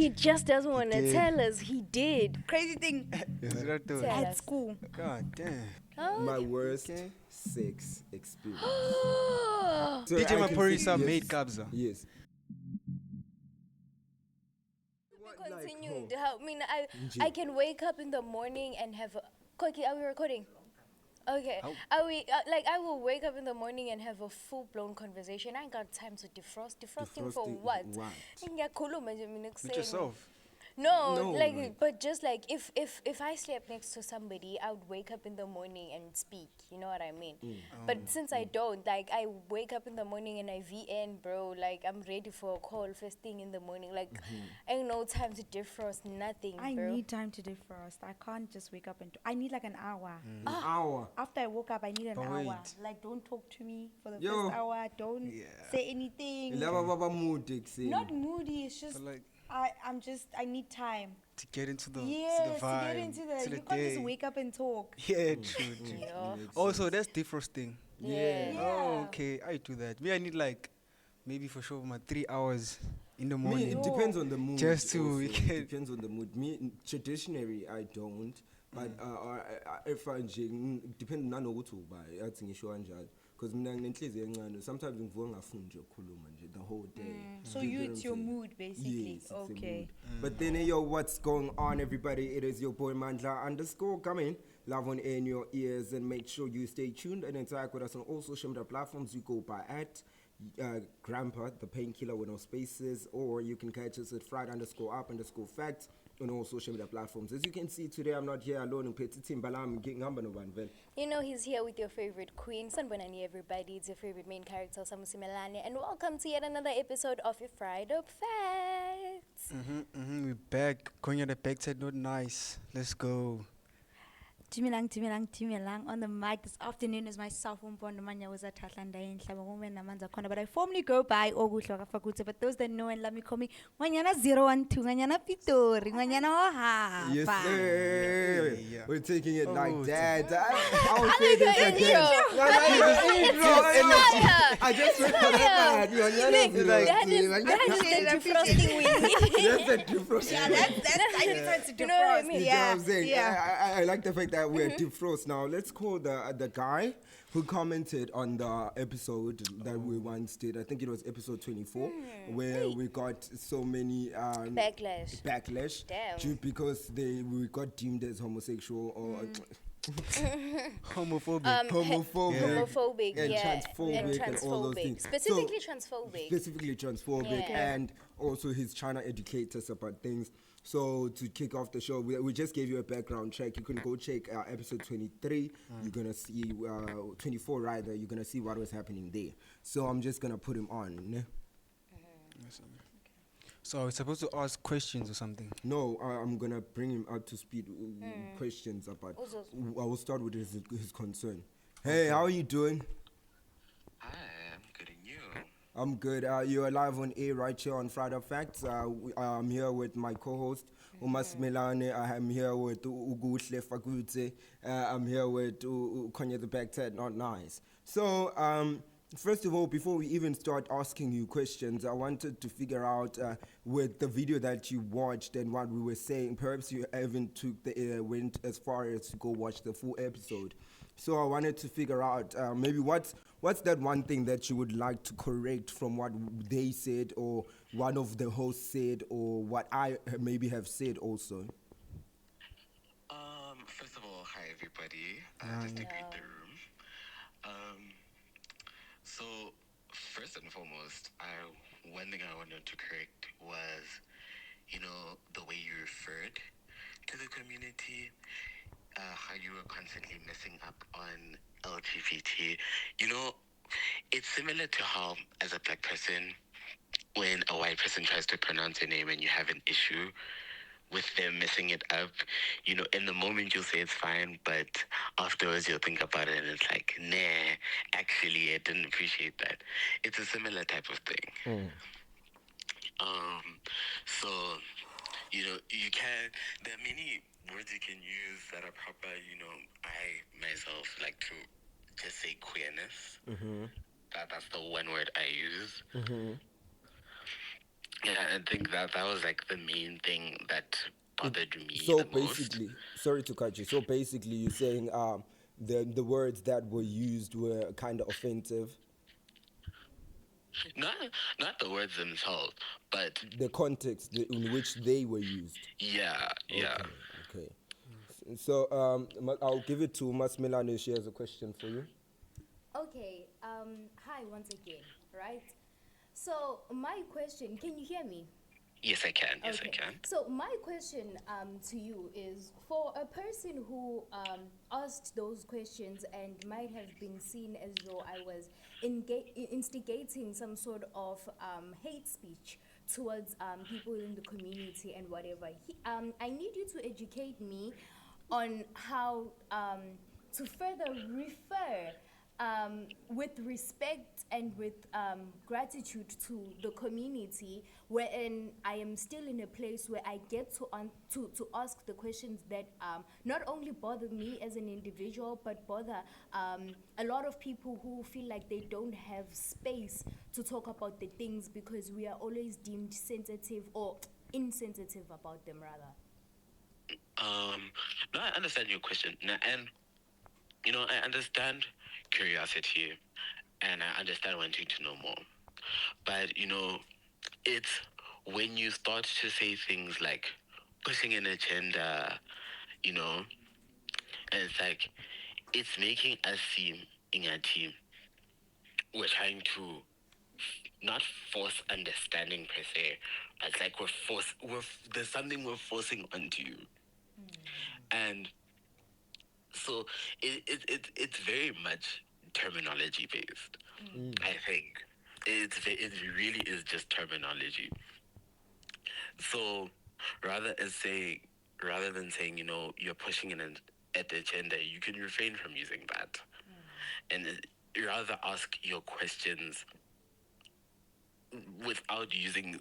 He just doesn't want to tell us. He did. Crazy thing. Tell At us. school. God damn. Oh, My worst sex experience. So DJ I can Maphorisa see- made Kabza. Yes. continue to help me. I can wake up in the morning and have a... Koki, are we recording? Okay. Are we I will wake up in the morning and have a full-blown conversation. I ain't got time to defrost. Defrosting for what? Ngiyakhuluma nje mina With ekuseni. yourself. No, like, like- but just like if I slept next to somebody, I would wake up in the morning and speak. You know what I mean? But since I don't, like, I wake up in the morning and I VN, bro. Like, I'm ready for a call first thing in the morning. Like, I ain't no time to defrost, nothing, I bro. need time to defrost. I can't just wake up and I need like an hour. An hour. After I woke up, I need an But hour. wait. Like, don't talk to me for the Yo. first hour. Don't say anything. Lava baba mood ekuseni. Not moody. It's just But like I need time. to get into the Yes, vibe, to get into the. to You can't just day. wake up and talk. Yeah, true. Yeah. Also, that's defrosting. Yeah. Oh, okay. I do that. Me, I need like maybe for sure my 3 hours in the Me, morning. it depends on the mood. Just to also. get- It depends on the mood. Me, traditionally, I don't. But if I depends nanokuthi uba yathi ngisho kanjalo because mina nginenhliziyo encane sometimes ngivuka ngafuni nje ukukhuluma nje the whole day. So Do you get it's what your I'm saying? mood basically. Yes, it's a Okay. mood. But then, yo, what's going on, everybody? It is your boy Mandla _ coming. Love on air in your ears, and make sure you stay tuned and interact with us on all social media platforms. You go by at Grandpa, the painkiller with no spaces, or you can catch us at Friday _ facts on all social media platforms. As you can see today, I'm not here alone. You know, he's here with your favorite queen. Sanbonani, everybody. It's your favorite main character, Samusi Melania. And welcome to yet another episode of your Fried Up Facts. We're back. Going at the backside, not nice. Let's go. Timilang on the mic this afternoon is myself Umpondo Manya was at Tatlanda in Woman Namanza Kona, but I formally go by Ogushla Fakute. But those that know and love me call me Wanyana 012, Wanyana Pitori, Wanyana Oha. Yes, sir. Yeah. We're taking it like Oh, that. I would say this again. I just said that. That's a difference. Yeah, that's I need time to You know what I defrost. mean? You know what I'm saying? Yeah. I like the fact that we're defrost now. Let's call the guy who commented on the episode that we once did. I think it was episode 24, where we got so many backlash Damn. due because we got deemed as homosexual or Homophobic. Homophobic, and yeah. transphobic and all those things. Specifically So- transphobic. Specifically transphobic, Yeah. and also he's trying to educate us about things. So to kick off the show, we just gave you a background check. You can go check episode 23. You're gonna see 24 rather. You're gonna see what was happening there. So I'm just gonna put him on. So we're supposed to ask questions or something. No, I'm gonna bring him up to speed. Questions about. I will start with his concern. Hey, how are you doing? Hi, I'm good, and you? I'm good. You're live on air right here on Friday Facts. I'm here with my co-host, Umas Melane. I'm here with Kuhle Fakute. I'm here with Konya the Backtat, not nice. So, first of all, before we even start asking you questions, I wanted to figure out with the video that you watched and what we were saying, perhaps you even went as far as to go watch the full episode. So I wanted to figure out maybe what's that one thing that you would like to correct from what they said or one of the hosts said or what I maybe have said also. First of all, hi everybody. Just to greet the room. So first and foremost, one thing I wanted to correct was, the way you referred to the community. How you were constantly messing up on LGBT. It's similar to how, as a black person, when a white person tries to pronounce your name and you have an issue with them messing it up, in the moment you'll say it's fine, but afterwards you'll think about it and it's like, nah, actually I didn't appreciate that. It's a similar type of thing. So, there are many words you can use that are proper. I myself like to just say queerness. That's the one word I use. Yeah, I think that was like the main thing that bothered me So the most. basically, sorry to cut you. So basically, you're saying the words that were used were kind of offensive. Not not the words themselves, but The context in which they were used. yeah, yeah. Okay, okay. So I'll give it to Mas Milano. She has a question for you. Okay, hi once again, right? So my question, can you hear me? Yes, I can. Yes, I Okay, can. so my question to you is, for a person who asked those questions and might have been seen as though I was instigating some sort of hate speech towards people in the community and whatever, I need you to educate me on how to further refer with respect and with gratitude to the community, wherein I am still in a place where I get to ask the questions that not only bother me as an individual, but bother a lot of people who feel like they don't have space to talk about the things because we are always deemed sensitive or insensitive about them, rather. No, I understand your question, and I understand curiosity, and I understand wanting to know more. But it's when you start to say things like pushing an agenda, you know, and it's like it's making us seem in a team we're trying to not force understanding per se, but it's like there's something we're forcing onto you, and so it's very much terminology based. I think it really is just terminology. So rather as say rather than saying you're pushing at the agenda, you can refrain from using that, and rather ask your questions without using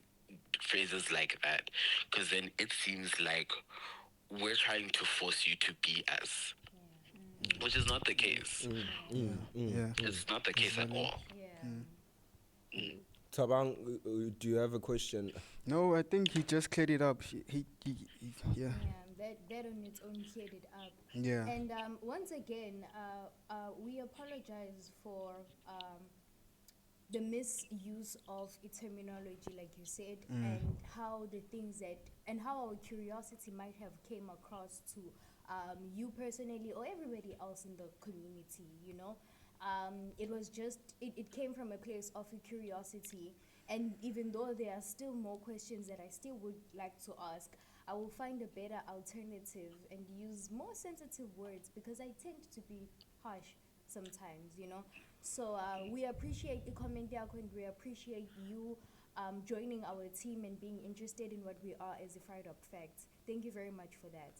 phrases like that, because then it seems like we're trying to force you to be us, which is not the case. Yeah. It's not the It's case at valid. all. Mm. Tabang, do you have a question? No, I think he just cleared it up. Yeah. Yeah, that on its own cleared it up. Yeah. And once again, we apologize for the misuse of terminology, like you said, and how the things that and how our curiosity might have came across to you personally or everybody else in the community. It was just it came from a place of a curiosity, and even though there are still more questions that I still would like to ask, I will find a better alternative and use more sensitive words because I tend to be harsh sometimes. So we appreciate the comment, Diako, and we appreciate you joining our team and being interested in what we are as a Fried Up Facts. Thank you very much for that.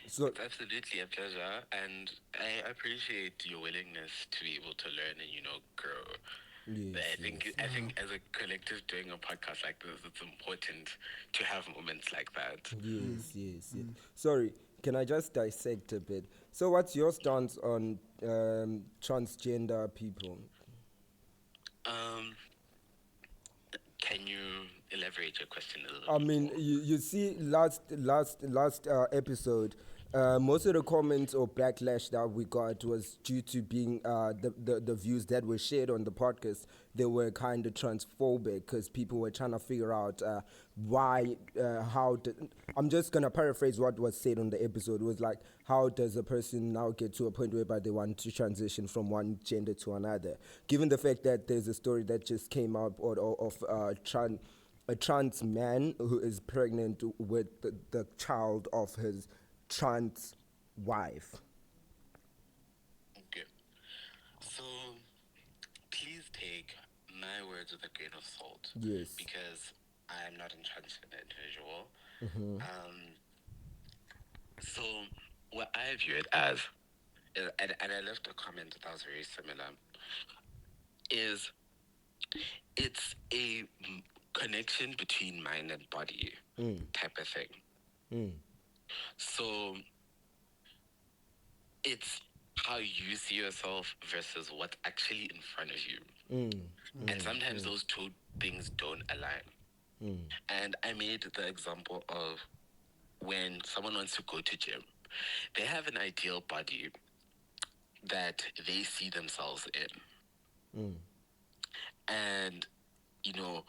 So It's absolutely a pleasure, and I appreciate your willingness to be able to learn and grow. yes, I think as a collective doing a podcast like this, it's important to have moments like that. yes. Sorry, can I just dissect a bit? So, what's your stance on transgender people? Um, can you elaborate your question a little I bit mean, more? you see, last episode, most of the comments or backlash that we got was due to being the views that were shared on the podcast. They were kind of transphobic because people were trying to figure out why, I'm just gonna paraphrase what was said on the episode. It was like, how does a person now get to a point whereby they want to transition from one gender to another? Given the fact that there's a story that just came out of a trans man who is pregnant with the child of his trans wife. Okay. So please take my words with a grain of salt. Yes. Because I am not a transgender individual. So what I view it as, and I left a comment that was very similar, is it's a connection between mind and body type of thing. So it's how you see yourself versus what's actually in front of you. And sometimes those two things don't align. And I made the example of when someone wants to go to gym, they have an ideal body that they see themselves in. And, you know,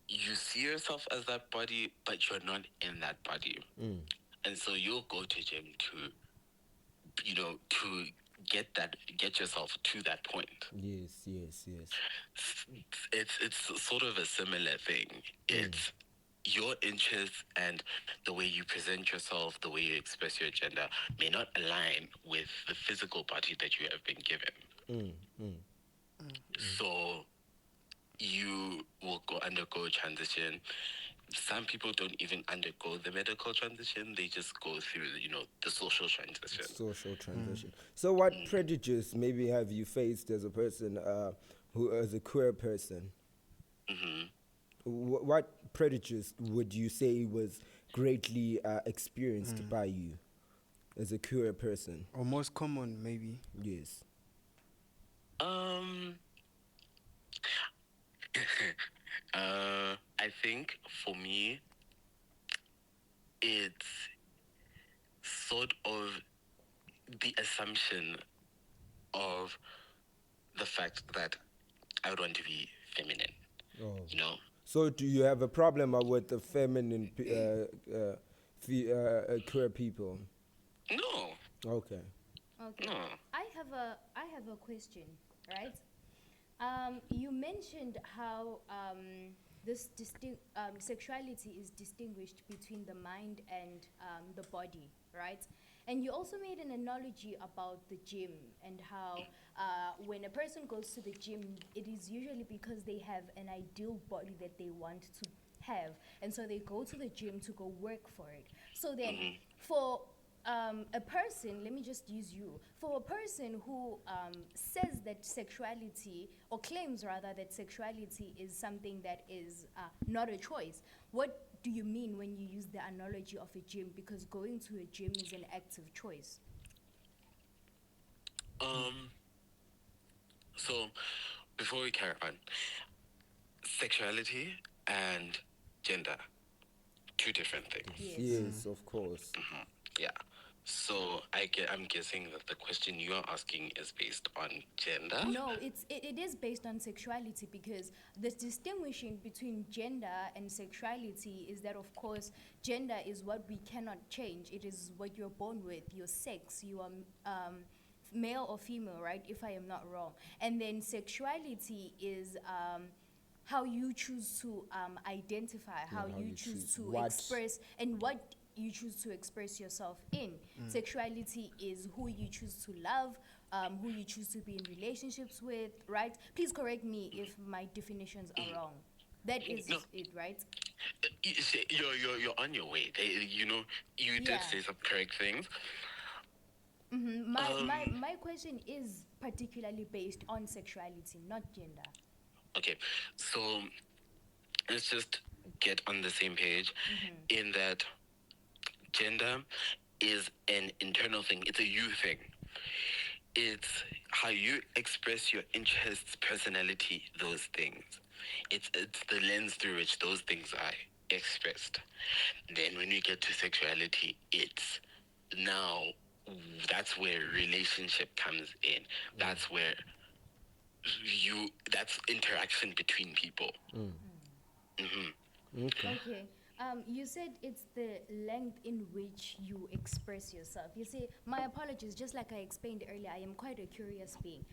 you see yourself as that body, but you're not in that body. And so you'll go to gym to, you know, to get yourself to that point. Yes. It's sort of a similar thing. It's your interests and the way you present yourself, the way you express your gender may not align with the physical body that you have been given. So you will undergo a transition. Some people don't even undergo the medical transition. They just go through, the social transition. So what prejudice maybe have you faced as a person, as a queer person? What prejudice would you say was greatly experienced by you as a queer person? Or most common, maybe. Yes. I think for me, it's sort of the assumption of the fact that I would want to be feminine. Oh. You know? So do you have a problem with the feminine queer people? No. Okay. Okay. No. I have a question, right? You mentioned how this sexuality is distinguished between the mind and the body, right? And you also made an analogy about the gym and how when a person goes to the gym, it is usually because they have an ideal body that they want to have. And so they go to the gym to go work for it. So then for a person, let me just use you, for a person who says that sexuality, or claims rather that sexuality is something that is not a choice, what do you mean when you use the analogy of a gym? Because going to a gym is an active choice. So before we carry on, sexuality and gender, two different things. Yes, of course. Yeah. So I'm guessing that the question you are asking is based on gender? No, it is based on sexuality, because the distinguishing between gender and sexuality is that, of course, gender is what we cannot change. It is what you're born with, your sex. You are male or female, right? If I am not wrong. And then sexuality is how you choose to identify, how you choose to express, and what you choose to express yourself in. Sexuality is who you choose to love, who you choose to be in relationships with, right? Please correct me if my definitions are wrong. That is it, right? You're on your way. You did say some correct things. My question is particularly based on sexuality, not gender. Okay, so let's just get on the same page in that gender is an internal thing. It's a you thing. It's how you express your interests, personality, those things. It's the lens through which those things are expressed. Then when we get to sexuality, it's now that's where relationship comes in. That's where that's interaction between people. Okay. You said it's the length in which you express yourself. You see, my apologies, just like I explained earlier, I am quite a curious being.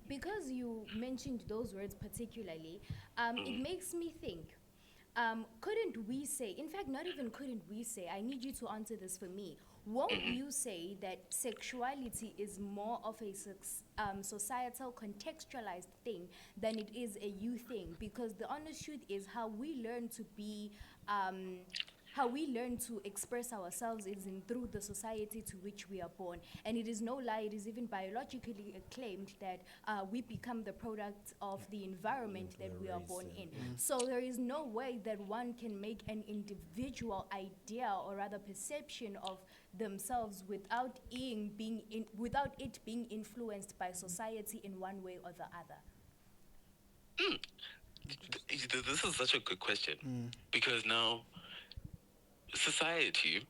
Because you mentioned those words particularly, it makes me think, couldn't we say, in fact, not even couldn't we say, I need you to answer this for me. Won't you say that sexuality is more of a societal contextualized thing than it is a you thing? Because the honest truth is how we learn to be, how we learn to express ourselves is through the society to which we are born. And it is no lie, it is even biologically acclaimed that we become the product of the environment that we are born in. So there is no way that one can make an individual idea, or rather perception of themselves without it being influenced by society in one way or the other. This is such a good question because now society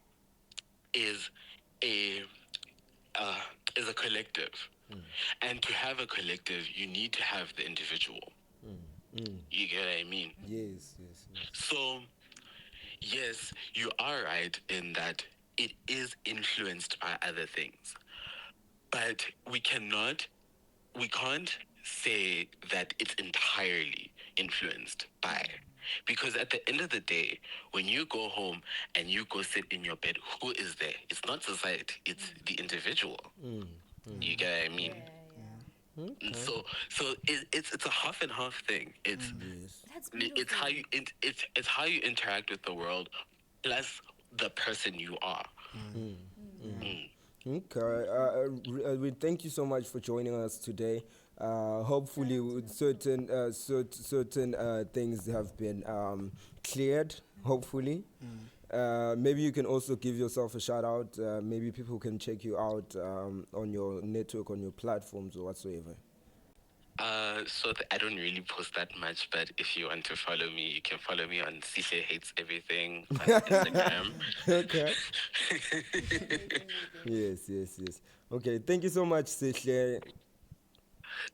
is a is a collective, and to have a collective, you need to have the individual. You get what I mean? Yes. So, yes, you are right in that it is influenced by other things, but we can't say that it's entirely influenced by. Because at the end of the day, when you go home and you go sit in your bed, who is there? It's not society, it's the individual. You get what I mean? So it's a half and half thing. It's That's it's how you it's how you interact with the world, plus the person you are. Okay. We thank you so much for joining us today. Hopefully, with certain things have been cleared. Hopefully. Maybe you can also give yourself a shout out. Maybe people can check you out on your network, on your platforms, or whatsoever. I don't really post that much, but if you want to follow me, you can follow me on Sihle Hates Everything on Instagram. Okay. Yes. Okay, thank you so much, Sihle.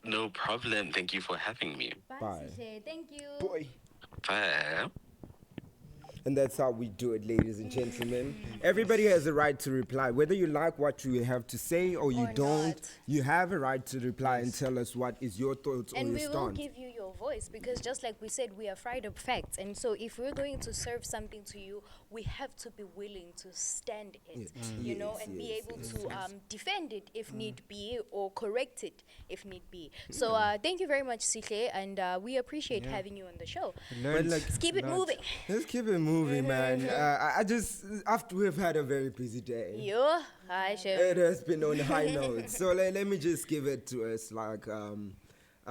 No problem. Thank you for having me. Bye. Thank you. Boy. Bye. And that's how we do it, ladies and gentlemen. Everybody has a right to reply. Whether you like what you have to say or you Or don't, not. you have a right to reply and tell us what is your thoughts And or we your will stance. give you your voice because just like we said, we are fried up facts. And so if we're going to serve something to you, we have to be willing to stand it, you know, and be able to defend it if need be or correct it if need be. So thank you very much, Sihle, and we appreciate having you on the show. But like, Let's keep it moving. let's keep it moving, man. I just, after we've had a very busy day, Yo, hi, it has been on high notes. So let me just give it to us. Like,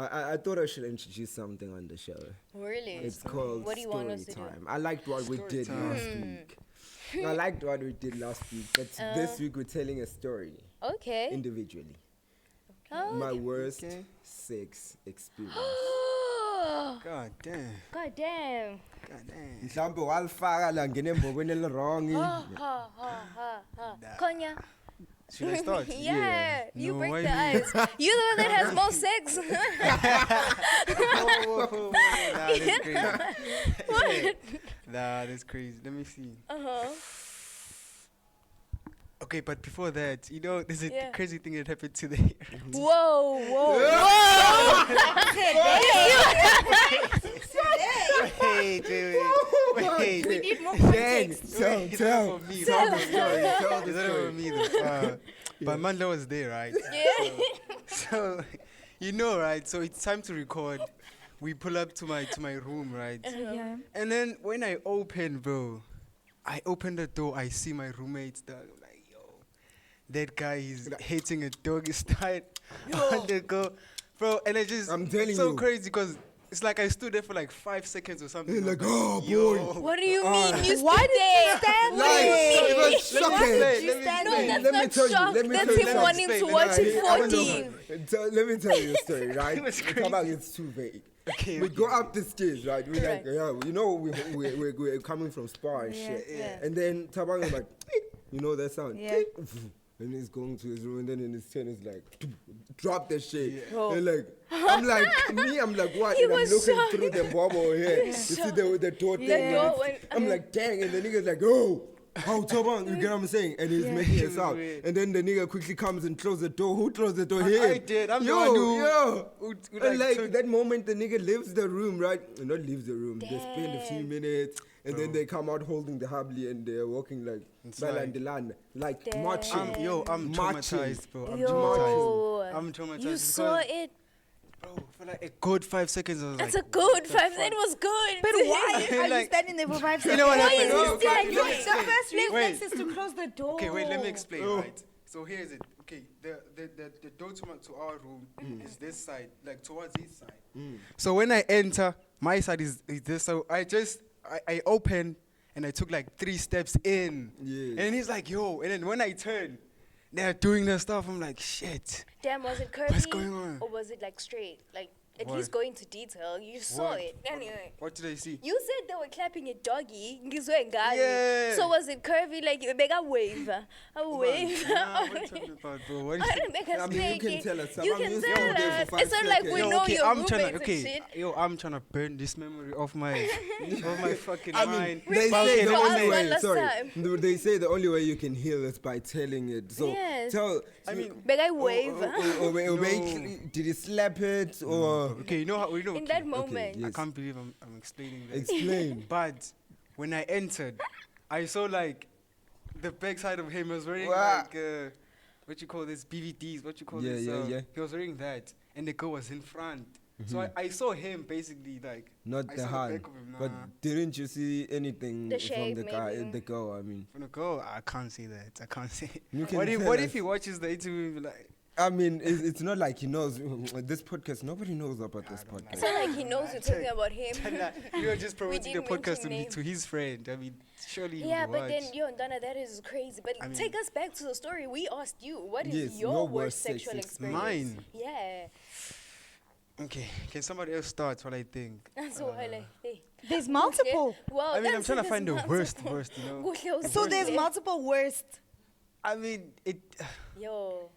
I thought I should introduce something on the show. Really? It's called What do you want us to do? Story Time. I liked what we did last week. I liked what we did last week, but this week we're telling a story Okay. individually. Oh, My worst sex experience. God damn. God damn. God damn. Mhlawumbe walifaka la ngene embokweni elirong. Konya. Should I start? Yeah, you No, break why the me? ice. You the one that has more sex. Whoa. Nah, that's crazy. Nah, that's crazy. Let me see. Okay, but before that, you know, there's a Yeah. crazy thing that happened today. Whoa. Wait. We need more Dang, context. tell. It's not for me. It's not for me. Tell the It's not for story. me though. But Mandla was there, right? Yeah. So, you know, right? So it's time to record. We pull up to my room, right? Yeah. And then when I open, bro, I open the door. I see my roommate's dog. I'm like, yo, that guy is hitting a doggy style on the go, bro. And I just, I'm telling so you. crazy because it's like I stood there for like 5 seconds or something. You're I'm like, oh, yo. boy. What do you mean? You Why stood did you there? stand What do you there? mean? It was shocking. Let me No, explain. that's Let me not tell you, shock. let me That's tell you him something. wanting to Explain, watch let me it explain. 14. Let me tell you a story, right? It was The tabak is too vague. Okay, We okay. go up the stairs, right? We're Right. like, yeah, you know, we're coming from Spa and shit. yeah. And then tabak is like, you know that sound? Yeah. And he's going to his room, and then in his turn, it's like, drop the shit. Oh. And like, I'm like, what? He And I'm was looking shocked. through the bubble here. You see the door thing? The and door it's- went- I'm like, dang. And the nigga's like, oh. How Tabang, you get what I'm saying? And he's making a sound. Weird. And then the nigga quickly comes and closes the door. Who closed the door? Him. I did. I'm the yo, one who- yo. who And like took- that moment, the nigga leaves the room, right? Not leaves the room. They spend a few Damn. minutes, and then they come out holding the habli, and they're walking like It's like- like Damn. marching. I'm Marching. traumatized, bro. I'm Yo. traumatized. I'm traumatized. You because, saw it? bro, for like a good 5 seconds, I was That's like, a good 5. That was good. But why are you Like- standing there for 5 seconds? You know what Why happened? is he Okay, standing let me there? The explain. first reflex Wait. is to close the door. Okay, wait, let me explain, Oh. right? So here's it. Okay, the door to our room is this side, like towards his side. So when I enter, my side is this. So I opened and I took like 3 steps in. Yes. And he's like, yo. And then when I turn, they're doing their stuff. I'm like, shit. Damn, was it curvy? going on? Or was it like straight? Like at What? least go into detail. You saw What? it. Anyway. What did I see? You said they were clapping a doggy. Ngizwe ngani. Yeah. So was it curvy? Like, you make a wave. A wave. Nah, what are you talking about, bro? What I is don't make us I mean, you can naked. tell us. You I'm can used to tell it there us. for 5 It's not like we seconds. know okay, your I'm roommates trying to and okay. shit. I'm trying to burn this memory off my fucking I mean, mind. they But say okay, the let me only say- one way. last Sorry, time. they say the only way you can heal is by telling it. So Yes. tell. I mean, Make a wave. Did he slap it or okay, you know how we know. In okay. that moment. I Yes. can't believe I'm explaining this. explain? But when I entered, I saw like the backside of him was wearing Wow. like what you call this BVDs, what you call Yeah, this. yeah. He was wearing that, and the girl was in front. So I saw him basically like Not I the saw hand. back of him. But Nah. didn't you see anything The from shape, the guy, maybe. the girl? I mean, From the girl, I can't say that. I can't say. You can What if tell what us. if he watches the interview and be like? I mean, it's not like he knows this podcast. Nobody knows about this It's podcast. not like he knows you're talking about him. You're just promoting the didn't podcast to, mention to his friend. I mean, surely he Yeah, would but then, watch. yo, Donna, that is crazy. But I mean- take us back to the story. We asked you, what is Yes, your your worst worst sex sexual experience. experience? Mine? Yeah. Okay, can somebody else start while I think? That's what I like. Hey. There's multiple. Well, I mean, I'm that's trying to there's find the worst, multiple. you know. Kuhle So there's usile. multiple worst. I mean, Yo.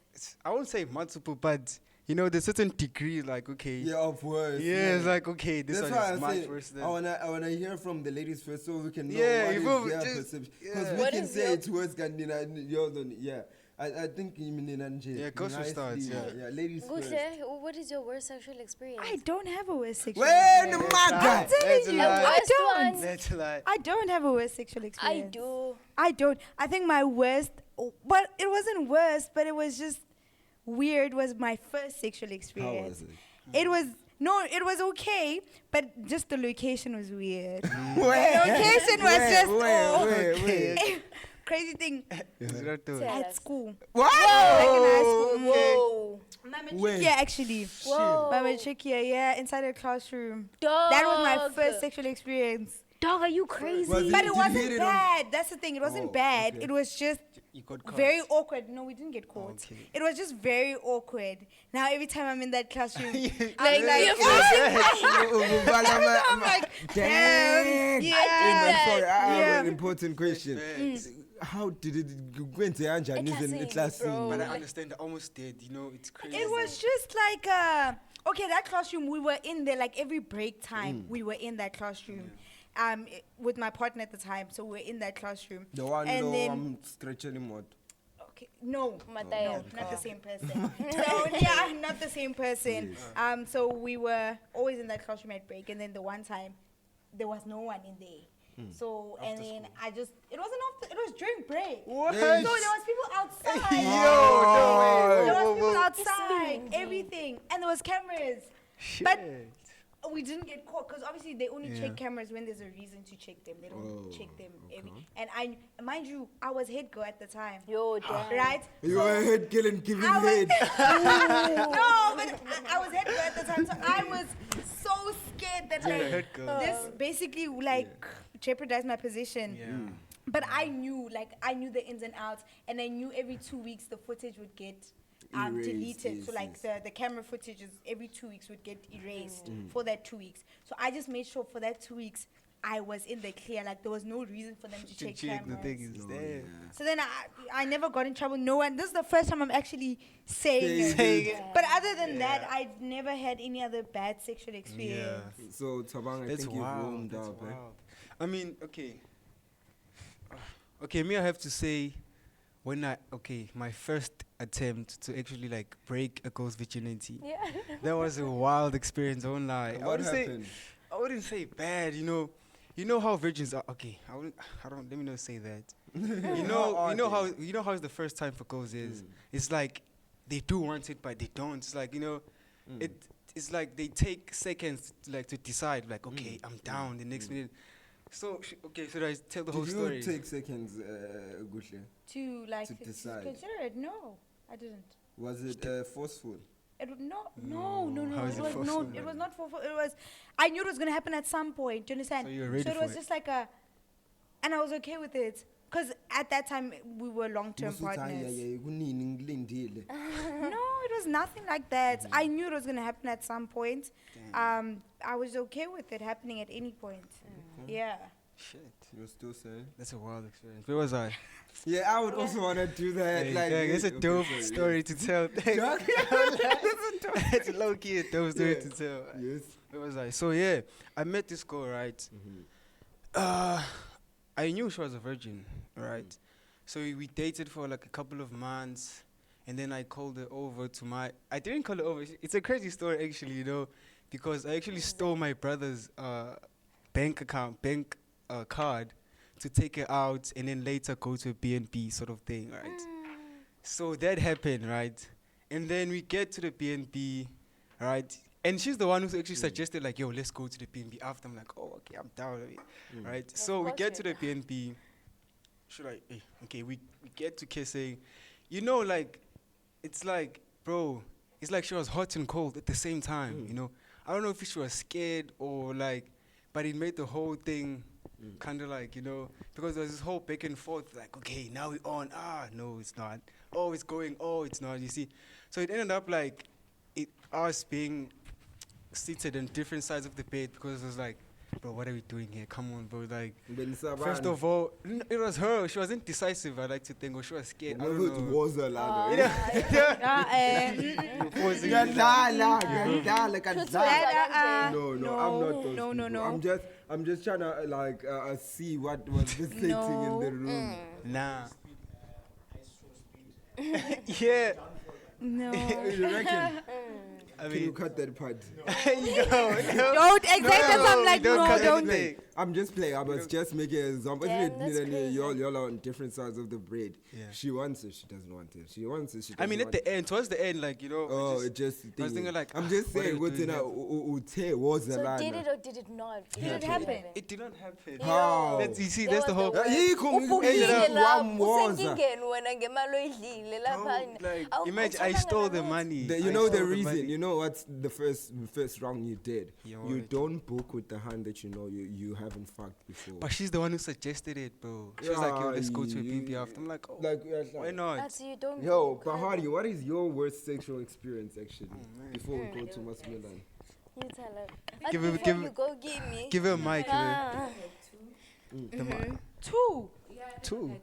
I won't say multiple, but you know, there's certain degree, like okay, Yeah, of words. yeah, it's like okay, this That's one why is I my say first. I wanna hear from the ladies first, so we can know Yeah, what you is both their just- perception. yeah. Because we What can is say your- it's worse than yours. Yeah, I think Yeah, Gosu nicely, starts, yeah. yeah, ladies first. Kuhle, what is your worst sexual experience? I don't have a worst sexual When experience. my God. That's a you, lie. I Worst don't. one. That's a lie. I don't have a worst sexual I experience. do. I don't. I think my worst, but it wasn't worst, but it was just weird, was my first sexual How experience. was it? It was, no, it was okay, but just the location was weird. Where? Location was just, oh. Where? Crazy thing, Is that the- Tell at us. school. What? Like in high school. Whoa. Mama Where? Chikia, actually. Whoa. Mama Chikia, yeah, inside a classroom. Dog. That was my first sexual experience. Dog, are you crazy? Was it- But Did it you wasn't hit it on- bad. That's the thing. It wasn't Oh, bad. okay. It was just You got caught. very awkward. No, we didn't get caught. Okay. It was just very awkward. Now every time I'm in that classroom, Like, I'm like, you're I'm like, damn. Yeah. I'm sorry, I have Yeah. an important question. Facts. How did it go into Anjan in the class? bro. But I understand. I almost did. You know, it's crazy. It was just like, okay, that classroom, we were in there like every break time. We were in that classroom. With my partner at the time, so we were in that classroom. The one And no, then- I'm stretching him out. Okay, no, Mateo. not the same person. No, yeah, not the same person. So we were always in that classroom at break, and then the one time there was no one in there. So and then it wasn't after, it was during break. What? So there was people outside. Yo, There no was people way. outside, everything, and there was cameras. But we didn't get caught because obviously they only check cameras when there's a reason to check them. They don't check them and mind you, I was head girl at the time, Yo, damn. right? You were head killing, giving I was- head. No, but I was head girl at the time, so I was so scared that You're a like head girl. this basically like jeopardized my position. Yeah. But I knew the ins and outs, and I knew every 2 weeks the footage would get Erased, deleted. yes, So like the camera footage every 2 weeks would get erased for that 2 weeks. So I just made sure for that 2 weeks I was in the clear. Like there was no reason for them to check The cameras. thing is there. So then I never got in trouble. No one. This is the first time I'm actually saying Saying it. But other than that, I've never had any other bad sexual experience. So Tabang, I That's think you've wild. warmed That's up. wild. I mean, okay. Okay, me, I have to say, my first attempt to actually like break a girl's virginity, Yeah. that was a wild experience. I won't lie. What I happened? wouldn't say bad. You know how virgins are. Okay, I don't. Let me not say that. you know how the first time for girls is. It's like they do want it, but they don't. It's like it's like they take seconds to decide. Like okay, I'm down. The next minute. So should I tell the whole Did story? you take seconds, Kuhle? To like To decide. consider it. No, I didn't. Was it forceful? It would no. How is it It was forceful? it was not for. It was. I knew it was gonna happen at some point. Do you understand? So you were ready it for was it. just like and I was okay with it because at that time we were long-term partners. Kunini ngilindile. No, it was nothing like that. I knew it was gonna happen at some point. I was okay with it happening at any point. Yeah. Shit. You're still saying? That's a wild experience. Where was I? Yeah, I would also want to do that. Hey, like, dang, it's a okay, dope sorry, story to tell. It's low key a dope story to tell. Yes. Where was I? So yeah, I met this girl, right? I knew she was a virgin, right? So we dated for like a couple of months, and then I called her over to my. I didn't call her over. It's a crazy story, actually, because I actually stole my brother's bank card to take her out, and then later go to a B&B sort of thing, right? So that happened, right? And then we get to the B&B, right? And she's the one who actually suggested, like, yo, let's go to the B&B after. I'm like, oh, okay, I'm down with it, right? So we get to the B&B. Should I? Okay, we get to kissing. Like, it's like, bro, it's like she was hot and cold at the same time, I don't know if she was scared or like, but it made the whole thing kind of like, because there was this whole back and forth, like, okay, now we're on. No, it's not. Oh, it's going. Oh, it's not. You see? So it ended up like us being seated on different sides of the bed because it was like, bro, what are we doing here? Come on, bro. Like, first of all, it was her. She wasn't decisive, I like to think, or she was scared. I don't know. No, I'm not. No. I'm just trying to like see what was the setting in the room. Nah. Yeah. No. You reckon? I Can you mean, cut that part? Don't exactly. I'm like, no, cut don't. anything. I'm just playing. I was just making an example. Damn, that's crazy. Y'all are on different sides of the bread. Yeah. She wants it. She doesn't want it. She wants it. She doesn't I mean, want at the end, towards the end, like, Oh, it just. I was thinking like, I'm just what are saying. we What's in doing a was a So line. did it or did it not? Did it happen? it did not happen. How? You see, There that's the was whole. the ended up Usenkingeni wena ngemali oyidlile lapha. Like, imagine I stole the money. You know the reason. You know what's the first wrong you did. Yeah, You what? don't book with the hand that you know you haven't fucked before. But she's the one who suggested it, bro. She was like, yo, let's go to a BB after. I'm like, oh, why not? That's you don't. Yo, Bahari, what is your worst sexual experience actually? Before we go to Masmilan. You tell her. Give But him- before give you him- go give me. Give her a mic. Ah. The mic. 2. Two.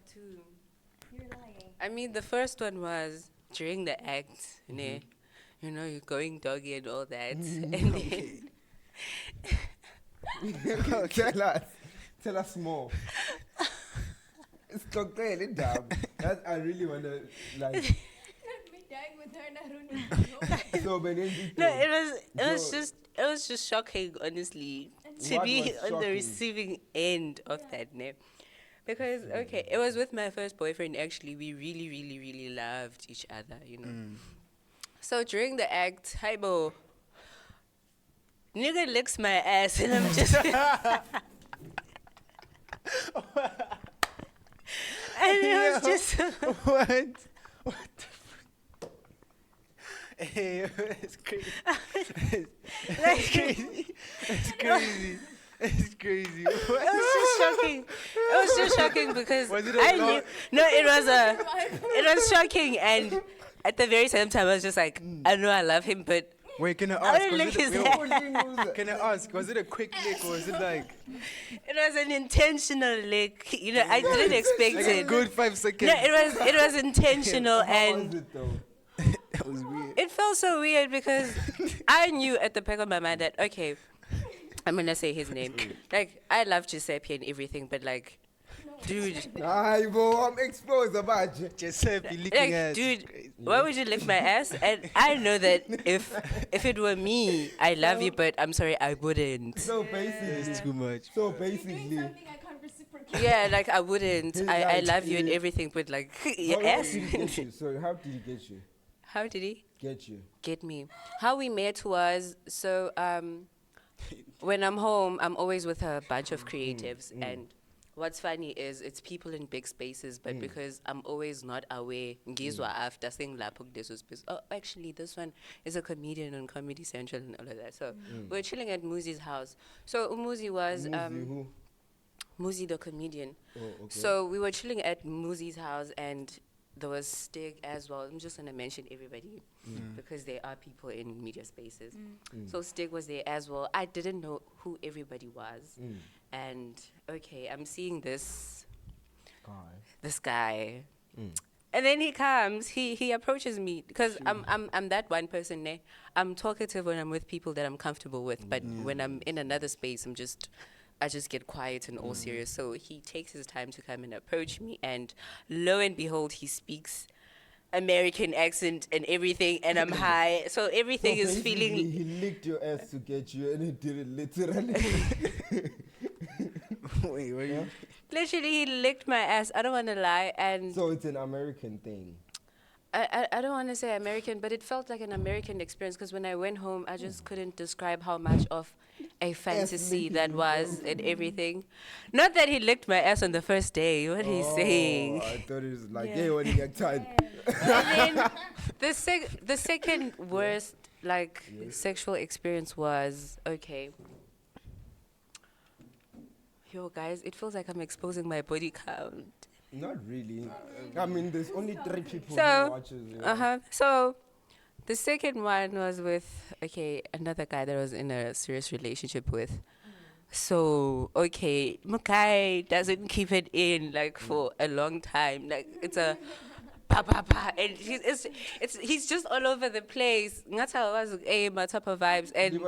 I mean, the first one was during the act, ne? You're going doggy and all that. And then Tell us more. It's cocktail, it damn. That I really wanna like. So, Benedicto, no, it was just shocking, honestly, to What be was on the shocking? receiving end of that, ne? Because okay, it was with my first boyfriend. Actually, we really, really, really loved each other, So during the act, Haibo, nigga licks my ass, and I'm just. And it was just. What? What the fuck? Hey, it's crazy. It's crazy. It's crazy. It's crazy. It was just shocking. It was just shocking because Was it a I lot? knew. No, it was shocking, and at the very same time, I was just like, I know I love him, but Wait, can I I ask? didn't lick his wait, ass. can I ask? Was it a quick lick or was it like It was an intentional lick. I didn't expect a it. good 5 seconds? No, it was intentional, how and was it though? That was weird. it felt so weird because I knew at the back of my mind that okay, I'm gonna say his name. Like I love Giuseppe and everything, but like, dude. Ay, bro, I'm exposed about you. Giuseppe licking Like, ass. dude, why would you lick my ass? And I know that if it were me, I love you, but I'm sorry, I wouldn't. So It's basically, too much. Yeah, like I wouldn't. He's I like, love you and everything, but like your how ass. did he get you? Sorry, how did he get you? How did he Get you. get me? How we met was so when I'm home, I'm always with a bunch of creatives, and what's funny is it's people in big spaces, but because I'm always not aware, ngizwa after saying lapho kuleso space. Oh, actually, this one is a comedian on Comedy Central and all of that. So we're chilling at Muzi's house. So Muzi was Who? Muzi the comedian. Oh, okay. So we were chilling at Muzi's house, and there was Stig as well. I'm just gonna mention everybody because there are people in media spaces. So Stig was there as well. I didn't know who everybody was, and okay, I'm seeing this guy. And then he comes, he approaches me because I'm that one person. I'm talkative when I'm with people that I'm comfortable with, but when I'm in another space, I just get quiet and all serious. So he takes his time to come and approach me, and lo and behold, he speaks American accent and everything, and I'm high, so everything is feeling. He licked your ass to get you, and he did it literally. Wait, were you? Literally, he licked my ass. I don't want to lie, and So it's an American thing. I don't want to say American, but it felt like an American experience because when I went home, I just couldn't describe how much of a fantasy that was and everything. Not that he licked my ass on the first day. What he's saying. I thought it was like, hey, when you get tired. And then the second worst sexual experience was okay. Yo, guys, it feels like I'm exposing my body count. Not really. I mean, there's only 3 people So, who watches. You know? So, the second one was with, another guy that I was in a serious relationship with. So, Mukai doesn't keep it in, for a long time. It's a pa. And he's just all over the place. Ngata was my type of vibes. And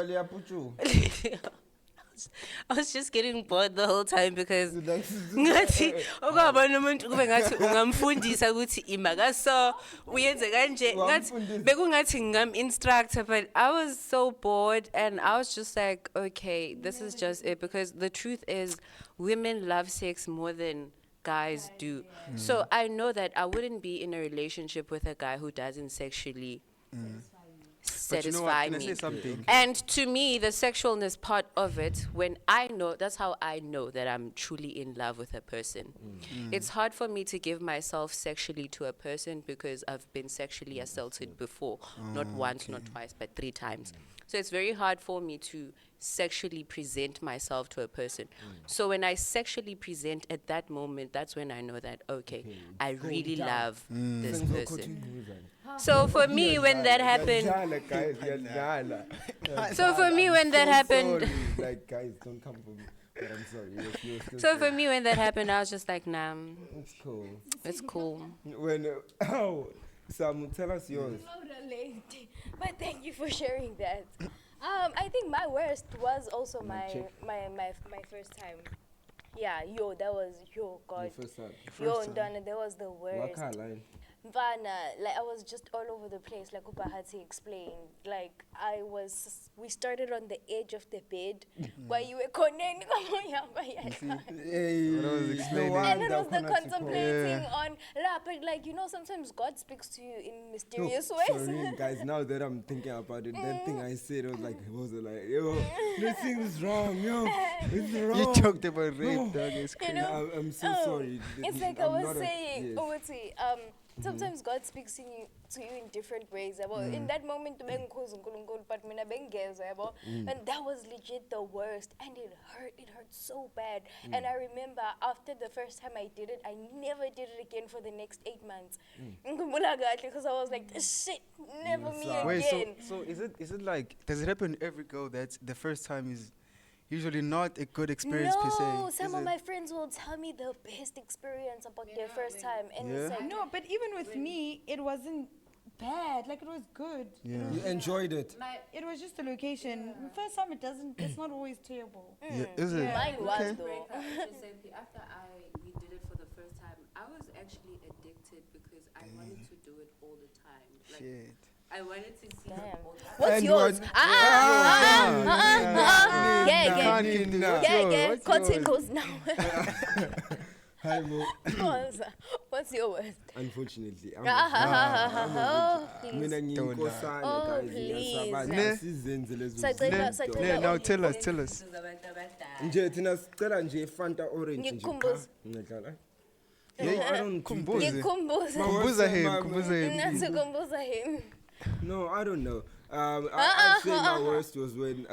I was just getting bored the whole time because ngathi okwabona umuntu kube ngathi ungamfundisa ukuthi imakaso uyenze kanje ngathi bekungathi ngam instructor, but I was so bored and I was just like, okay, this is just it, because the truth is women love sex more than guys do. So I know that I wouldn't be in a relationship with a guy who doesn't sexually satisfy Can I me. say something? And to me, the sexualness part of it, when I know, that's how I know that I'm truly in love with a person. It's hard for me to give myself sexually to a person because I've been sexually assaulted before. Not once, not twice, but 3 times. So it's very hard for me to sexually present myself to a person. So when I sexually present at that moment, that's when I know that, okay, I really love this person. So for me, when that happened, so for me, when that happened, like, guys, don't come for me. But I'm sorry. so for me, when that happened, I was just like, nah, It's cool. it's cool. When, Sam, tell us yours. But thank you for sharing that. I think my worst was also my first time. Yeah, that was God. First time. Ndana, that was the worst. What line? Vana, I was just all over the place, like Upa had to explain. We started on the edge of the bed, while you were connecting. Hey, What I was explaining. And it was the contemplating on, but sometimes God speaks to you in mysterious ways. Sorry, guys, now that I'm thinking about it, that thing I said, I was like, yo, this thing is wrong, yo. It's wrong. You talked about rape, dog. It's crazy. I'm so sorry. It's like I'm I was not saying, yes. sometimes God speaks to you in different ways. In that moment, but and that was legit the worst, and it hurt so bad. And I remember after the first time I did it, I never did it again for the next 8 months. Because I was like, shit, never me again. Wait, so is it like, does it happen to every girl that the first time is usually not a good experience per se? No, some of my friends will tell me the best experience about their first time, and it's like, No, but even with me, it wasn't bad. It was good. Yeah. You enjoyed it. It was just the location. First time, it's not always terrible. Yeah, is it? mine was Okay. though. After we did it for the first time, I was actually addicted because I wanted to do it all the time. Shit. I wanted to see Damn. all the What's And yours? what- Yeah. What's Content yours? goes now. Hi, Mo. What's your worst? Unfortunately, I'm Oh, please. mina ngiyinkosana, Oh, guys. please. Ngiyasabaza, Ne? sizenze lezo Sacela- zinto. sacela- Yeah, now tell us. Nje thina sicela nje Fanta orange nje. Ngikukhumbuze. Ngiyadlala. Yeah, I don't Kumbuze. Ngikhumbuza. Kumbuza him. Nasikhumbuza him. No, I don't know. I'd say my worst was when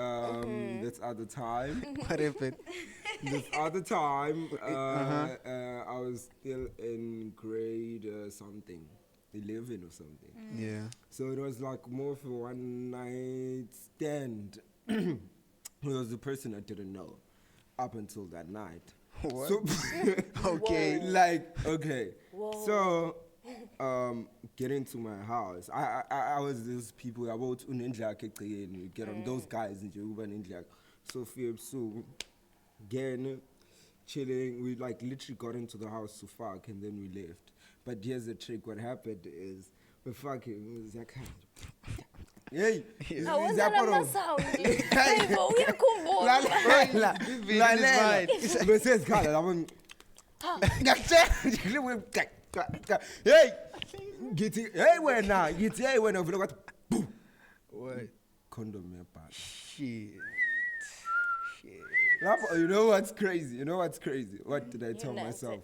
this other time. What happened? This other time, I was still in grade something, 11 or something. Yeah. So it was like more of a one night stand. It was the person I didn't know up until that night. What? So Okay. Okay. So getting to my house, I was those people about you get on those guys in Juba. So again, chilling, we like literally got into the house to fuck and then we left. But here's the trick, what happened is we fucking was like hey, Awenzela amasound. Hayibo uyakhumbula. Hey, hey wena vele kwathi boom. What? Condom yabhala. Shit. You know what's crazy? What did I tell know, myself?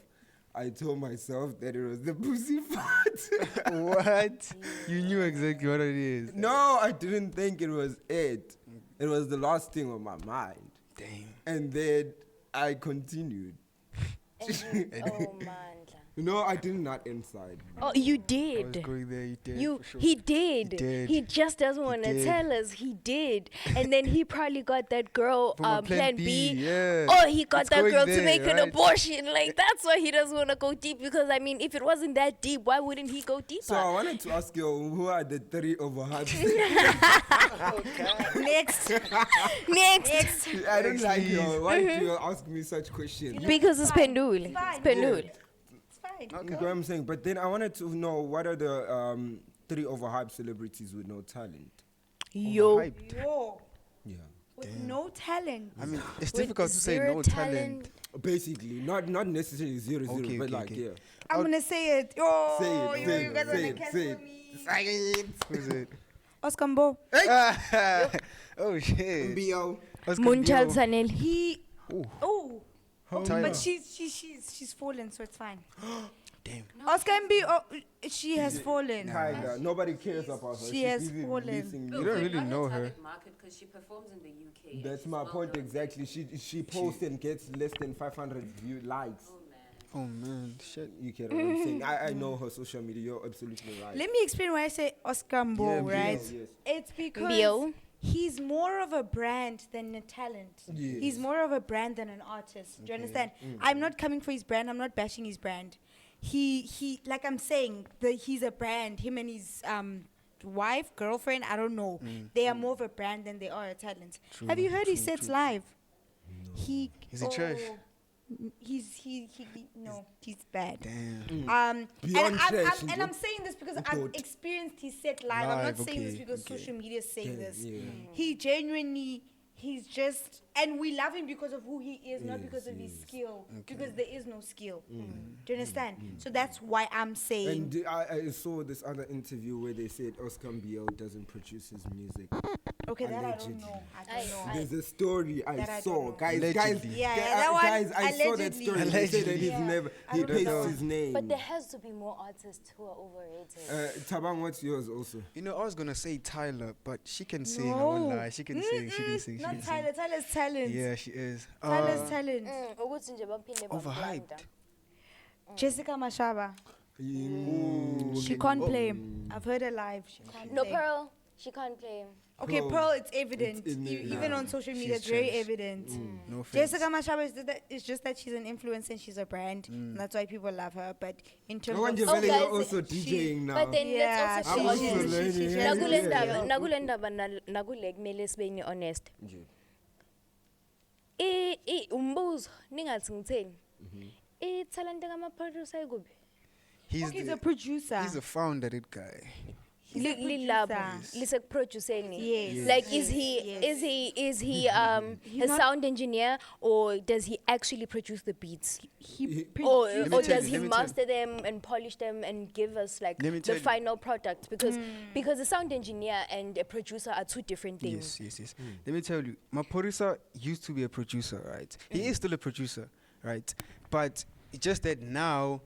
I told myself that it was the pussy fart. What? You knew exactly what it is. No, I didn't think it was it. It was the last thing on my mind. Damn. And then I continued. Oh, Mandla. No, I did not inside. Oh, you I was did. going there, you did. You, for sure. he did. He did. He just doesn't want to did. tell us. He did. And then he probably got that girl From a plan B. Yeah. Oh, he got It's that going girl there, to make an right? abortion. Like, that's why he doesn't want to go deep. Because, I mean, if it wasn't that deep, why wouldn't he go deeper? So I wanted to ask you, who are the 3 overhyped? Next. I don't like you. Why do you ask me such questions? Because it's pendul. It's fine. pendul. It's fine. You know what I'm saying? But then I wanted to know what are the 3 overhyped celebrities with no talent? Yo. Overhyped. Yo, Yeah. with no talent. I mean, it's With difficult to say zero no talent. Basically, not necessarily 0-0, Okay, but okay, like okay. yeah. I'm gonna say it. Yo, Say it, yo, say you it, guys say wanna it, cancel say it. me. Who's it? Oscar Mbo. Oh shit. B.O. Oscar Munchal Dio. Sanel. He. Ooh. Oh. Tyler. But she's fallen, so it's fine. Damn. Oscar Mbo, oh, she has fallen. Tyler. Nobody cares about her. She She's has busy fallen. releasing You music. don't really know her. Because she performs in the UK. and That's she's my well point known. exactly. She posts and gets less than 500 likes. Oh man, shit. You get what I'm saying? I know her social media. You're absolutely right. Let me explain why I say Oscar Mbo, Yeah, right? yes. It's because Bio. he's more of a brand than a talent. Yes. He's more of a brand than an artist. Do you understand? I'm not coming for his brand. I'm not bashing his brand. He like I'm saying, he's a brand. Him and his wife, girlfriend, I don't know. They are more of a brand than they are a talent. Have you heard his sets live? He Is he trash? He's bad. Damn. Beyond trash, And I'm saying this because I've Good. experienced his set live. I'm not Live, saying this okay, because okay. social media is saying this. Yeah. He genuinely, he's just, and we love him because of who he is, not because of his skill. Because there is no skill. Do you understand? So that's why I'm saying. And I saw this other interview where they said Oscar B.O. doesn't produce his music. Okay, that I don't allegedly. know. I don't know. There's a story I That I saw. don't know. Guys, Allegedly. Yeah, gu- that one, guys, I saw that allegedly. story. They say that he's Yeah. never, I he don't pastes know. his name. But there has to be more artists who are overrated. Tabang, what's yours also? You know, I was gonna say Tyler, but she can sing. I won't lie. She can sing. She can sing. She Not can sing. Tyler. Tyler's talent. Yeah, she is. Tyler's talent. Ukuthi nje baphinde Overhyped. bamblanda. Jessica Mashaba. Ooh, She okay. can't play. I've heard her live. She can't No, play. Pearl, she can't play. Okay, Pearl, Pearl, it's evident. it's in it Even now. on social media, She's it's very trash. evident. No offense. Jessica Mashaba it's just that she's an influencer and she's a brand. And that's why people love her. But in terms I want you of... Oh, you're guys, also DJing now. But then Yeah, let's also I'm be also honest. learning. Yeah. Nakule ndaba nakule kumele sibe honest. Nje. Umbuzo ningathi ngitheni. Talent kama-producer ikuphi? He's He's the, a producer. he's the founder, that guy. He's a Lilapho producer. lisekuproduceni. Yes. Like Yes. is he a sound engineer, or does he actually produce the beats? He Or Let me tell does you, he let me tell you. master them and polish them and give us like Let me the tell you. final product? Because a sound engineer and a producer are two different things. Yes. Let me tell you, Maphorisa used to be a producer, right? He is still a producer, right? But it's just that now,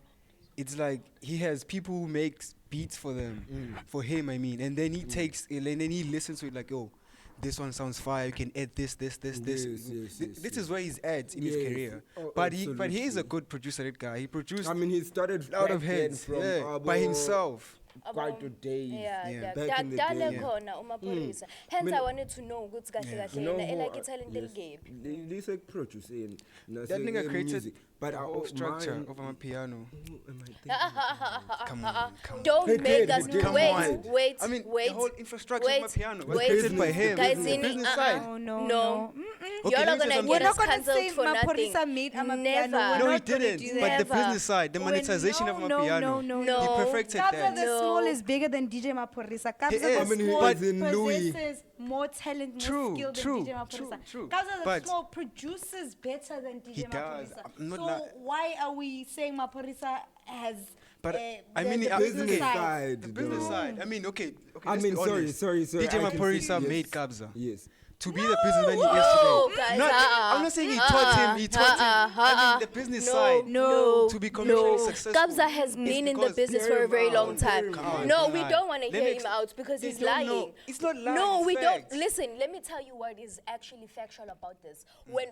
it's like he has people who make beats for them, for him, I mean, and then he takes it, and then he listens to it like, oh, this one sounds fire. You can add this. Yes, This is where he's at in his Yes. career. Oh, But he is a absolutely. good producer. That guy. He produced I mean, he started out of back then heads, from by himself. quite a days. Yeah. Back in the Dale day. khona uMaphorisa. Hence I wanted to know ukuthi kahle You know kahle who like I- talent yes. elgephi. This like producing. That nigga created but the whole structure of my piano. Come on. Don't Hey, make kid, us he did. wait. I mean, wait. the whole infrastructure of my piano was wait. created by him. Guys, The business side. No. Okay, Y'all let are me say gonna something. We're get not us gonna cancelled say for nothing. Maphorisa made Amapiano. Never. We're No, he not gonna didn't. do But that. the business side, the monetization of my piano, No. he perfected Kabza that. the No. Small is bigger than DJ Maphorisa. Kabza He the is. I mean, he Small is in Louis. possesses more talent, more True, skill than true, DJ Maphorisa. true. Kabza the But- Small produces better than DJ He does. Maphorisa. I'm not So li- why are we saying Maphorisa has But, I the mean, business okay, side? the business though. side. I mean, okay. I let's mean, be sorry. honest. DJ I can Maphorisa see- made yes. Kabza. Yes. To be the businessman he is No, today. guys, I'm not saying he taught him. He taught him. I mean, the business side. No. To be commercially successful. Kabza has been in the because- business for a very long time. Come on, No, come we on. don't want to Let hear me him out because They he's don't know. lying. It's not lying. No, it's we facts. don't. Listen, let me tell you what is actually factual about this. When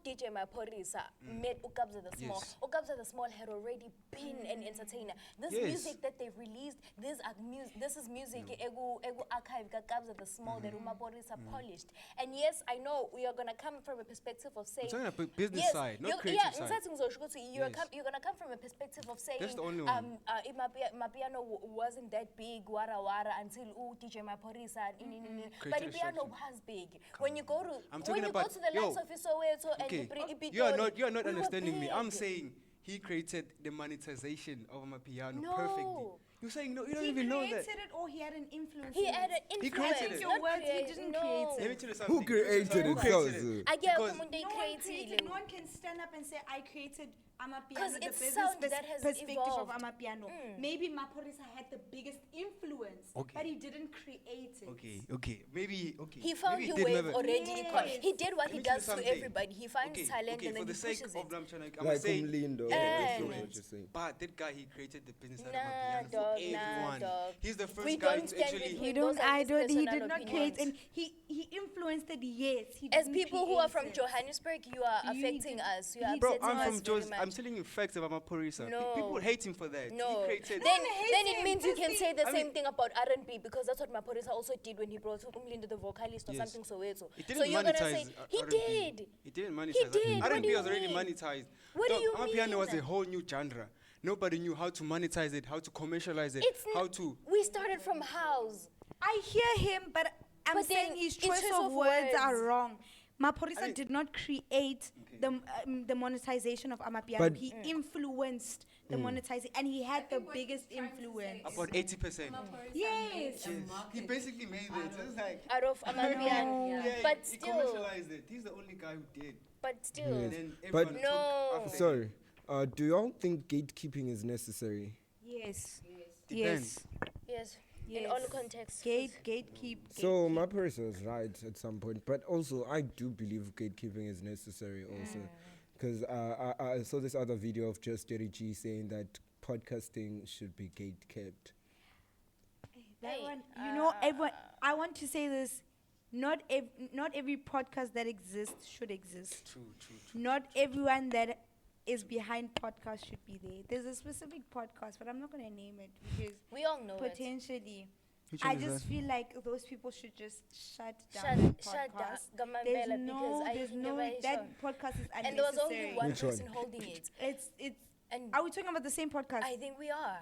DJ Maphorisa met Kabza the Small, Yes. Kabza the Small had already been an entertainer. This Yes. music that they released, this is music egu archive ka Kabza the Small that Maphorisa polished. And yes, I know we are gonna come from a perspective of saying talking about business yes, side, not you're- creative yeah, side. ngisathi ngizosho ukuthi you're Yes. you're gonna come from a perspective of saying That's the only one. Mapiano wasn't that big, wara until DJ Maphorisa. But Created a piano structure. was big. When you go to I'm when talking you about- go to the yo, likes of Isoweto and Okay, Ipitori, you are not we were understanding me. I'm big. saying he created the monetization of my piano No. perfectly. You're saying no, you don't He even know that. created it or he had an influence. He in had an it? He influence. created it. Your not words, he create- didn't no. create Let it. me tell you something. Who created Who it? created it? Soz? I get Because- umuntu No one created. created. No one can stand up and say I created Amapiano. 'Cause The it's business sound that has perspective of evolved. Amapiano. Maybe Maphorisa had the biggest influence, Okay. but he didn't create it. Okay. Maybe. He found Maybe a did wave never- already. Yes. He did what Let he me tell you does to something. everybody. He finds talent okay, and for then the he sake pushes of it. I'm trying to Like saying, Lindo. Eh. What you're saying. but that guy he created the business side Nah, of my piano dog, for nah, everyone. dog. He's the first We guy don't to stand actually. with He him. don't. Those are his He did personal not create, opinions. and he influenced it. Yes, he As didn't people who are from create it. Johannesburg, you are You affecting did- us. You are he Bro, did upsetting I'm us from very Jos. much. I'm telling you facts about Maphorisa. No. People hate him for that. No. He created. Then hate it him. means you This can thing- say the I same mean- thing about R&B because that's what Maphorisa also did when he brought Umlindo the vocalist or Yes. something Soweto. He So didn't you're gonna say monetize he R&B. did. He didn't monetize. He did. What do R&B you was already mean? monetized. What do Dog, you Amapiano was a mean? whole new genre. Nobody knew how to monetize it, how to commercialize it, It's how n- to. We started from house. I hear him, but I'm But then saying his it's choice choice of of words are words. wrong. Maphorisa I mean- did not create the monetization of Amapiano. But- He influenced the monetization, and he had the biggest influence. About 80%. Yes. He basically made it. It's like. Out of Amapiano. Yeah, But he still, commercialized it. He's the only guy who did. but still. And then But- everyone No. took after Sorry. Do y'all think gatekeeping is necessary? Yes. Depends. Yes. In Yes. all contexts. Gatekeep. So my person was right at some point, but also I do believe gatekeeping is necessary also, because I saw this other video of Just Jerry G saying that podcasting should be gatekept. That Hey, one, you know, everyone. I want to say this: not every podcast that exists should exist. True. Not everyone that is behind podcast should be there. There's a specific podcast, but I'm not gonna name it because We all know it. potentially, Which I one is just that? feel like those people should just shut Shut- down. that shut down. podcast. Gamambela, There's because no, I there's never no. saw- That podcast is unnecessary. And there was only one Which one? person holding it. It's. And Are we talking about the same podcast? I think we are.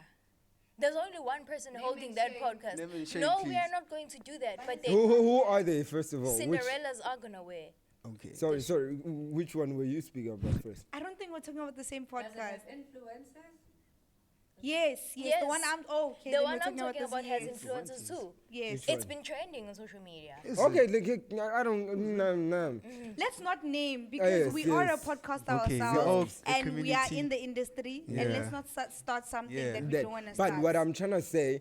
There's only one person holding that podcast. Name and shame, No, we please. are not going to do that. But Who are they first of all? Which, Cinderella's are gonna wear. Okay. sorry. Which one were you speaking about first? I don't think we're talking about the same podcast. Influencers? Yes, Yes. The one I'm. Oh, okay. The then one we're I'm talking this about has year. influencers too. Yes. Which It's one? been trending on social media. Okay, like, I don't. No. Let's not name because yes, we are a yes. podcast Okay, we are ourselves a and we are community. in the industry. And Yeah. let's not start something Yeah. that we That- don't want to but start. what I'm trying to say,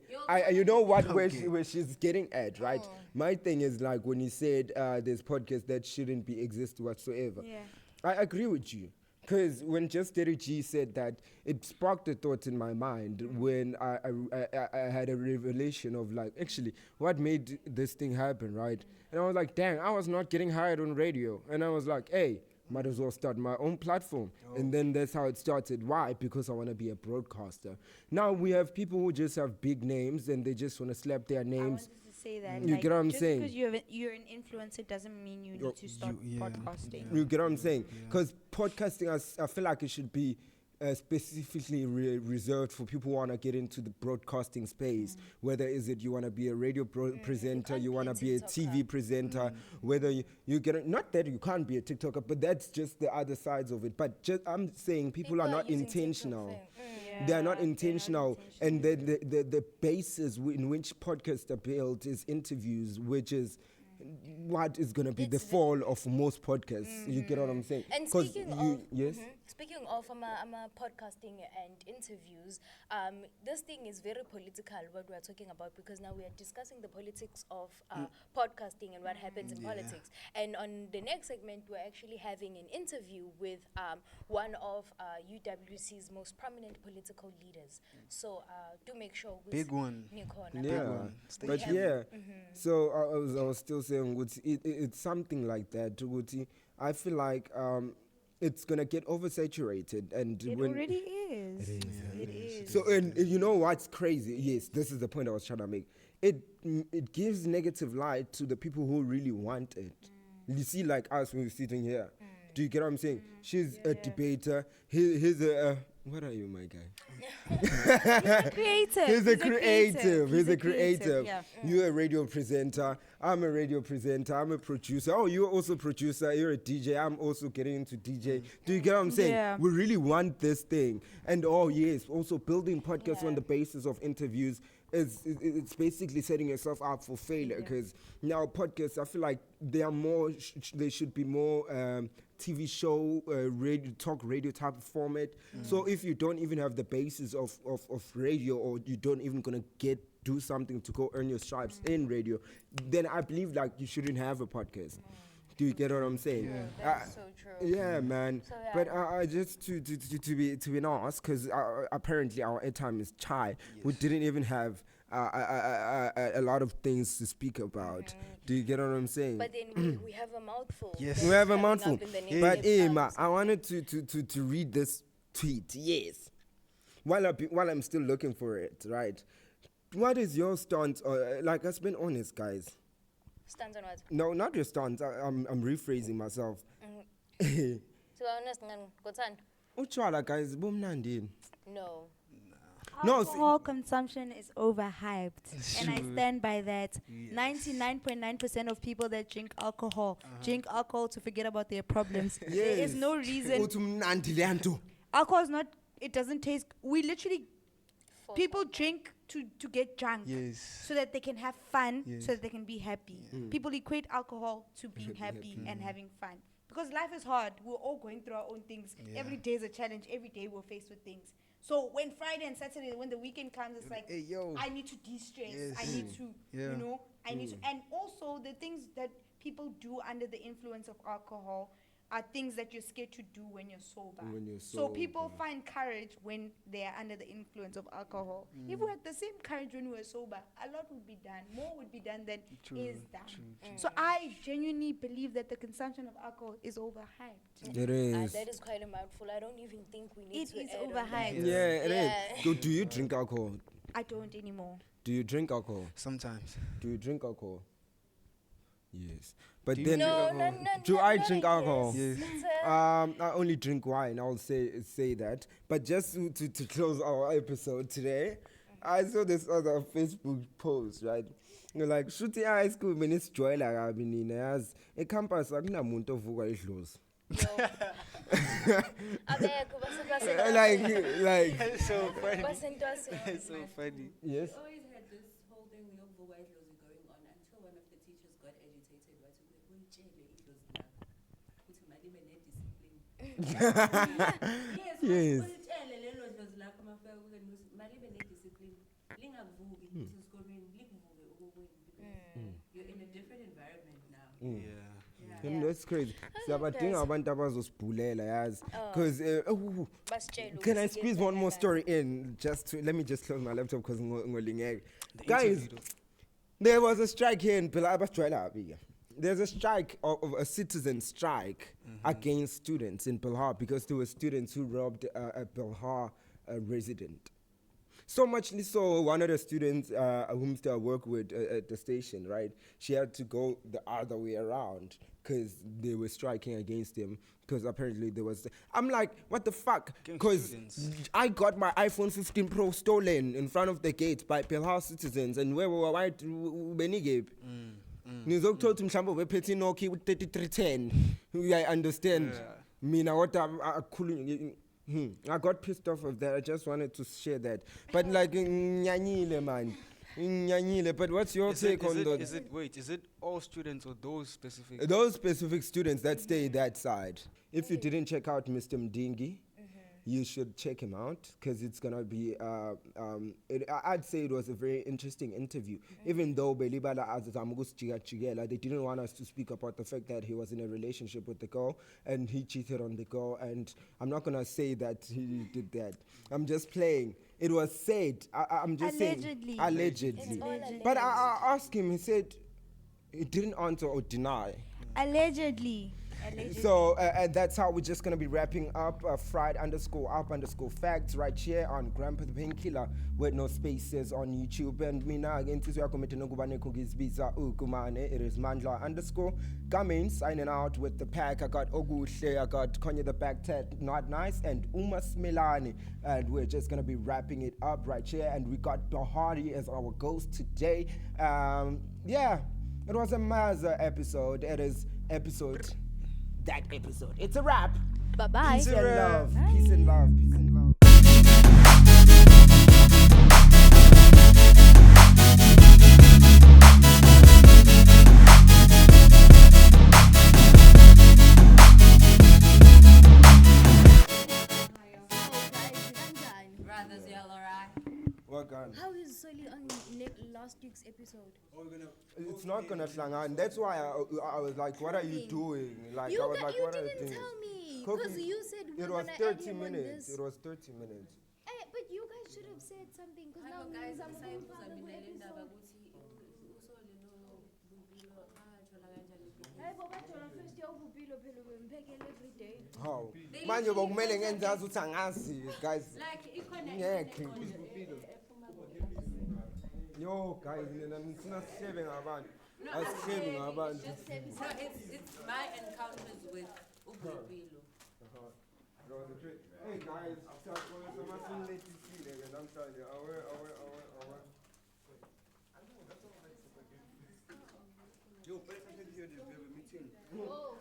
you know what, where, Okay. where she's getting at, right? My thing is like when you said there's podcasts that shouldn't be exist whatsoever. Yeah. I agree with you, Because when Just Daddy G said that, it sparked a thought in my mind when I had a revelation of like, actually, what made this thing happen, right? And I was like, dang, I was not getting hired on radio. And I was like, hey, might as well start my own platform. And then that's how it started. Why? Because I want to be a broadcaster. Now we have people who just have big names and they just want to slap their I names. wanted to say that. You get what I'm just saying? because you're an influencer doesn't mean you need to start podcasting. You get what I'm saying? Because podcasting, I feel like it should be specifically reserved for people who want to get into the broadcasting space. Whether is it you want to be a radio presenter, you want to be a TV presenter, whether you get it, not that you can't be a TikToker, but that's just the other sides of it. But just, I'm saying people are not using intentional. TikTok They are not intentional, and the basis in which podcasts are built is interviews, which is what is going to be the fall of most podcasts. You get what I'm saying? And 'Cause speaking of, yes, speaking of podcasting and interviews, this thing is very political, what we're talking about, because now we are discussing the politics of podcasting and what happens in politics. And on the next segment, we're actually having an interview with one of UWC's most prominent political leaders. So do make sure. Big one. yeah, but yeah. So I was still saying, it's something like that. I feel like it's gonna get oversaturated, and It when already is. It is. so, and you know what's crazy? Yes, this is the point I was trying to make. It gives negative light to the people who really want it. You see, like us when we're sitting here. Do you get what I'm saying? She's a debater. He's a what are you, my guy? Creative. He's a creative. He's a creative. Yeah. You're a radio presenter. I'm a radio presenter. I'm a producer. Oh, you're also a producer. You're a DJ. I'm also getting into DJ. Do you get what I'm saying? Yeah. We really want this thing. And oh yes, also building podcasts on the basis of interviews it's basically setting yourself up for failure, because now podcasts, I feel like they are more, they should be more TV show, radio type of format. So if you don't even have the basis of radio, or you don't even gonna do something to go earn your stripes in radio, then I believe like you shouldn't have a podcast. Do you get what I'm saying? That's so true. Yeah, man. So, yeah. But I just to be honest, because apparently our airtime is chai. We didn't even have a lot of things to speak about. Do you get what I'm saying? But then we have a mouthful. Yes. that's We have a coming up mouthful. in the next But episode. I wanted to read this tweet. Yes. While I'm still looking for it, right? What is your stance? Like, let's be honest, guys. Stands on what? No, not your stance. I'm rephrasing myself. So honest, Uchwala, guys, bumnandi. no. No, Alcohol consumption is overhyped, and I stand by that. 99.9% of people that drink alcohol to forget about their problems. There is no reason. Alcohol is not. It doesn't taste. We literally, people drink to get drunk, Yes. so that they can have fun, Yes. so that they can be happy. People equate alcohol to being happy and having fun, because life is hard. We're all going through our own things. Yeah. Every day is a challenge. Every day we're faced with things. So when Friday and Saturday, when the weekend comes, it's like, Hey, yo. I need to de-stress. Yes. I need to, Yeah. I need to. And also the things that people do under the influence of alcohol are things that you're scared to do when you're sober. So people find courage when they are under the influence of alcohol. If we had the same courage when we were sober, a lot would be done. More would be done than is done. So I genuinely believe that the consumption of alcohol is overhyped. It is. That is quite a mouthful. I don't even think we need It to is add on overhyped. that. Yeah, it is. Yeah. Do you drink alcohol? I don't anymore. Do you drink alcohol? Sometimes. Do you drink alcohol? Yes. But Do you then, No, do no, I no, drink yes. alcohol? Yes. It's I only drink wine. I'll say that. But just to close our episode today, I saw this other Facebook post, right? You're like, shooting high school minutes joy like I've been in as a campus. I'm not muntu ovuka idlozi. Like. It's so funny. It's It's so funny. Yes. Always had this whole thing with iDlozi going on until one of the teachers got agitated. Right? Yes. You're in a different environment now. Yeah. And that's crazy. Siyabadinga abantu abazosibhulela yazi. Because Basitshele can I ukuthi squeeze one more story in? Let me just close my laptop because guys, there was a strike here in Pelhar. There's a strike of a citizen strike against students in Pelhar because there were students who robbed a Pelhar resident. So much so, one of the students whom I work with at the station, right? She had to go the other way around because they were striking against him because apparently there was... I'm like, what the fuck? Because I got my iPhone 15 Pro stolen in front of the gate by Pelhar citizens, and where were white Benigib? Nizokuthola ukuthi mhlawumbe ubephethe iNokia u-3310. I understand. Mina what I got pissed off of that. I just wanted to share that. But like nyanyile man. Nyanyile. But what's your take on that? Is it all students or those specific? Those specific students that stay that side. If you didn't check out Mr. Mdingi, you should check him out because it's gonna be. I'd say it was a very interesting interview. Even though Belibala they didn't want us to speak about the fact that he was in a relationship with the girl and he cheated on the girl. And I'm not gonna say that he did that. I'm just playing. It was said. I'm just Allegedly. saying. Allegedly. But I asked him. He said he didn't answer or deny. Allegedly. So that's how we're just gonna be wrapping up fried_up_facts right here on Grandpa the Painkiller with no spaces on YouTube. And mina again it is Mandla_ coming signing out with the pack. I got Oguhle, I got Konya the Back Ted Not Nice, and Uma Smilani, and we're just gonna be wrapping it up right here. And we got Bahari as our ghost today. Yeah, it was a Mazza episode. It is episode. That episode. It's a wrap. Bye-bye. Peace and love. Peace and love. Peace and love. Brothers, y'all alright? What gun? How is Soli on last week's episode? It's not gonna slangan. That's why I was like, what are you doing? Like I was like, what are you didn't doing? tell me Cookie, because you said it was 30 minutes. It was 30 minutes. But you guys should have said something because now guys, I'm How? Man, you're going guys. Ngeke. Yo, guys, I'm not saving abantu. Asiving abantu. So it's my encounters with Ubupilo. Hey guys, I'm telling you, Yo, better hear this, we have a meeting. Oh,